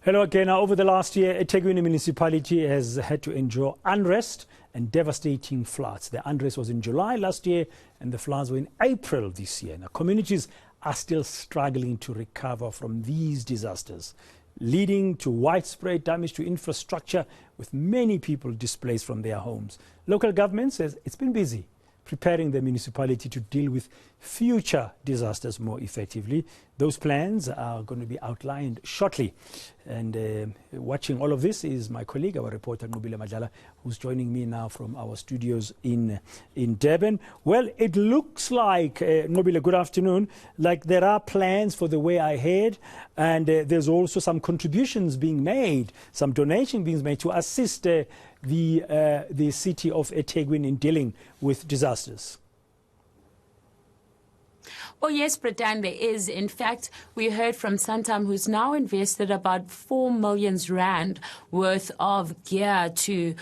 Hello again. Now, over the last year, eThekwini municipality has had to endure unrest and devastating floods. The unrest was in July last year and the floods were in April this year. Now, communities are still struggling to recover from these disasters, leading to widespread damage to infrastructure with many people displaced from their homes. Local government says it's been busy preparing the municipality to deal with future disasters more effectively. Those plans are going to be outlined shortly. And watching all of this is my colleague, our reporter Nqobile Madlala, who's joining me now from our studios in Durban. Well, it looks like, Nqobile, good afternoon, like there are plans for the way ahead, and there's also some contributions being made, some donation being made to assist the city of eThekwini in dealing with disasters. Oh yes, Pradan, there is. In fact, we heard from Santam, who's now invested about 4 million rand worth of gear to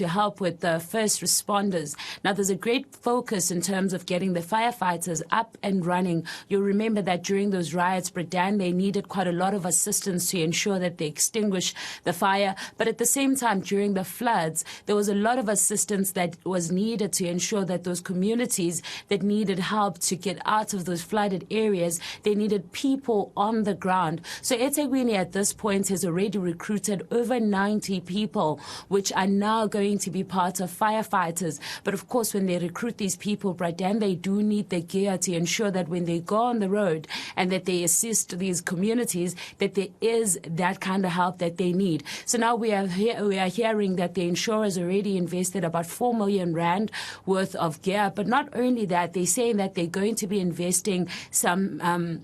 help with the first responders. Now, there's a great focus in terms of getting the firefighters up and running. You'll remember that during those riots, Pradan, they needed quite a lot of assistance to ensure that they extinguish the fire. But at the same time, during the floods, there was a lot of assistance that was needed to ensure that those communities that needed help to get out of those flooded areas, they needed people on the ground. So eThekwini at this point has already recruited over 90 people, which are now going to be part of firefighters. But of course, when they recruit these people, Bradan, they do need the gear to ensure that when they go on the road and that they assist these communities, that there is that kind of help that they need. So now we are hearing that the insurers already invested about 4 million rand worth of gear. But not only that, they're saying that they're going to be investing some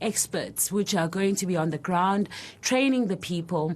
experts which are going to be on the ground, training the people,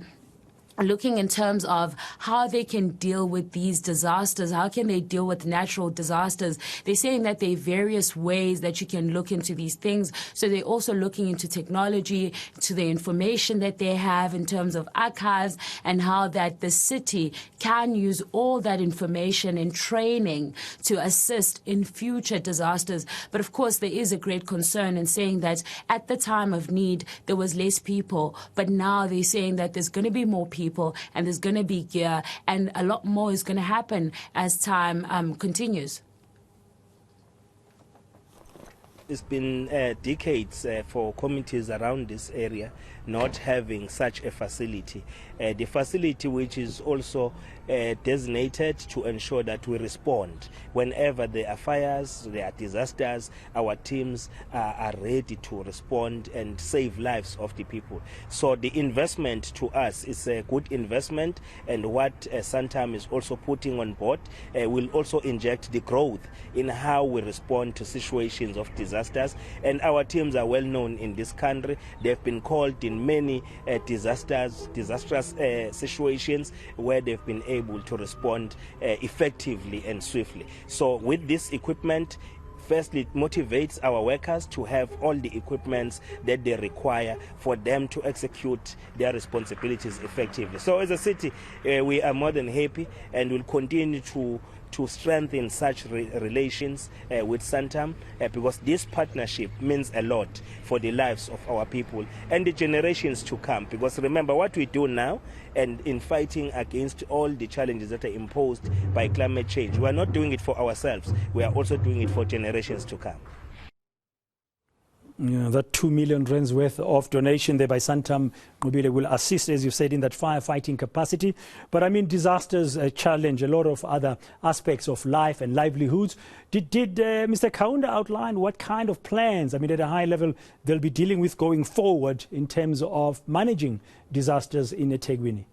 looking in terms of how they can deal with these disasters, how can they deal with natural disasters. They're saying that there are various ways that you can look into these things. So they're also looking into technology, to the information that they have in terms of archives, and how that the city can use all that information and training to assist in future disasters. But of course, there is a great concern in saying that at the time of need, there was less people, but now they're saying that there's going to be more people and there's going to be gear, and a lot more is going to happen as time continues. It's been decades for communities around this area not having such a facility. The facility which is also designated to ensure that we respond. Whenever there are fires, there are disasters, our teams are ready to respond and save lives of the people. So the investment to us is a good investment, and what Santam is also putting on board will also inject the growth in how we respond to situations of disasters. And our teams are well known in this country. They've been called in many disastrous situations where they've been able to respond effectively and swiftly. So with this equipment, firstly, it motivates our workers to have all the equipments that they require for them to execute their responsibilities effectively. So as a city, we are more than happy and will continue to strengthen such relations with Santam because this partnership means a lot for the lives of our people and the generations to come. Because remember, what we do now and in fighting against all the challenges that are imposed by climate change, we are not doing it for ourselves, we are also doing it for generations to come. Yeah, that 2 million rands worth of donation there by Santam Nqobile will assist, as you said, in that firefighting capacity. But I mean, disasters challenge a lot of other aspects of life and livelihoods. Did Mr. Kaunda outline what kind of plans, I mean, at a high level, they'll be dealing with going forward in terms of managing disasters in eThekwini?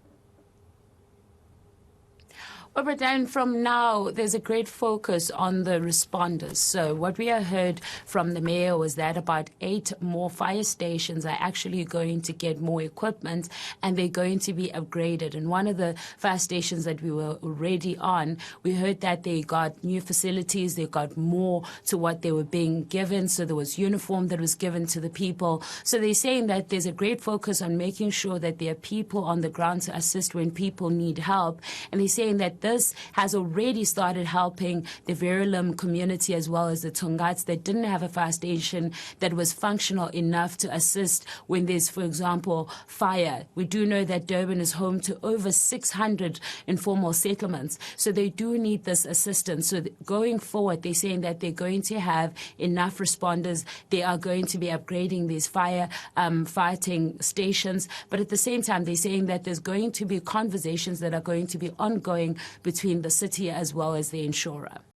But then from now, there's a great focus on the responders. So what we have heard from the mayor was that about 8 more fire stations are actually going to get more equipment and they're going to be upgraded. And one of the fire stations that we were already on, we heard that they got new facilities, they got more to what they were being given. So there was uniform that was given to the people. So they're saying that there's a great focus on making sure that there are people on the ground to assist when people need help. And they're saying that this has already started helping the Verulam community as well as the Tongats that didn't have a fire station that was functional enough to assist when there's, for example, fire. We do know that Durban is home to over 600 informal settlements, so they do need this assistance. So going forward, they're saying that they're going to have enough responders. They are going to be upgrading these fire fighting stations, but at the same time, they're saying that there's going to be conversations that are going to be ongoing between the city as well as the insurer.